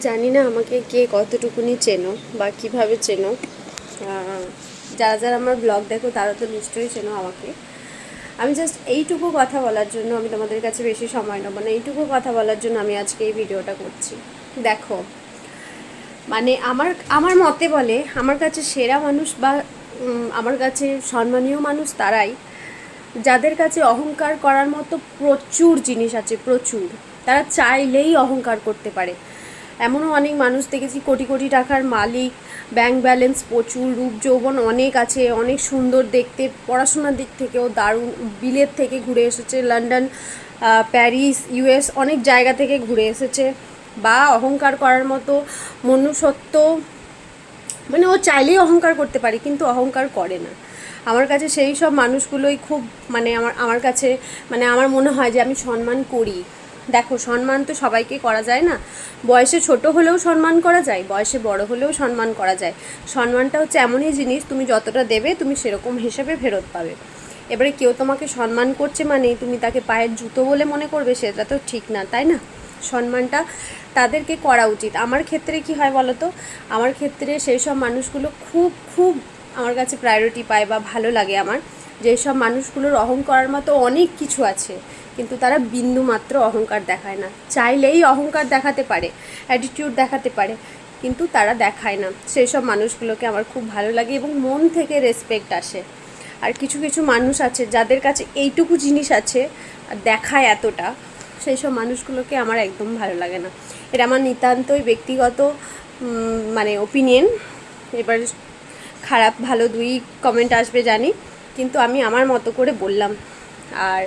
জানি না আমাকে কে কতটুকুনি চেনো বা কিভাবে চেনো। যারা যারা আমার ব্লগ দেখো তারা তো নিশ্চয়ই চেনো আমাকে। আমি জাস্ট এইটুকু কথা বলার জন্য, আমি তোমাদের কাছে বেশি সময় নেবো না, এইটুকু কথা বলার জন্য আমি আজকে এই ভিডিওটা করছি। দেখো, মানে আমার আমার মতে বলে আমার কাছে সেরা মানুষ বা আমার কাছে সম্মানীয় মানুষ তারাই যাদের কাছে অহংকার করার মতো প্রচুর জিনিস আছে, প্রচুর। তারা চাইলেই অহংকার করতে পারে। এমনও অনেক মানুষ দেখেছি কোটি কোটি টাকার মালিক, ব্যাংক ব্যালেন্স প্রচুর, রূপ যৌবন অনেক আছে, অনেক সুন্দর দেখতে, পড়াশোনার দিক থেকেও দারুণ, বিলেত থেকে ঘুরে এসেছে, লন্ডন, প্যারিস, ইউএস অনেক জায়গা থেকে ঘুরে এসেছে, বা অহংকার করার মতো মনুষ্যত্ব, মানে ও চাইলেই অহংকার করতে পারে কিন্তু অহংকার করে না। আমার কাছে সেই সব মানুষগুলোই খুব, মানে আমার কাছে, মানে আমার মনে হয় যে আমি সম্মান করি। দেখো, সম্মান তো সবাইকে করা যায় না। বয়সে ছোট হলেও সম্মান করা যায়, বয়সে বড় হলেও সম্মান করা যায়। সম্মানটা হচ্ছে এমনই জিনিস, তুমি যতটা দেবে তুমি সেরকম হিসেবে ফেরত পাবে। এবারে কেউ তোমাকে সম্মান করছে মানে তুমি তাকে পায়ের জুতো বলে মনে করবে, সেটা তো ঠিক না, তাই না? সম্মানটা তাদেরকে করা উচিত। আমার ক্ষেত্রে কি হয় বলো তো, আমার ক্ষেত্রে সেই সব মানুষগুলো খুব খুব আমার কাছে প্রায়োরিটি পায় বা ভালো লাগে আমার। যেসব মানুষগুলোর অহংকারের মতো অনেক কিছু আছে কিন্তু তারা বিন্দু মাত্র অহংকার দেখায় না। চাইলেই অহংকার দেখাতে পারে, অ্যাটিটিউড দেখাতে পারে, কিন্তু তারা দেখায় না। সেই সব মানুষগুলোকে আমার খুব ভালো লাগে এবং মন থেকে রেসপেক্ট আসে। আর কিছু কিছু মানুষ আছে যাদের কাছে এইটুকু জিনিস আছে আর দেখায় এতটা, সেই সব মানুষগুলোকে আমার একদম ভালো লাগে না। এটা আমার নিতান্তই ব্যক্তিগত মানে ওপিনিয়ন। এবার খারাপ ভালো দুই কমেন্ট আসবে জানি, কিন্তু আমি আমার মতো করে বললাম। আর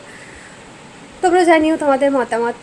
তোমরা জানিও তোমাদের মতামত।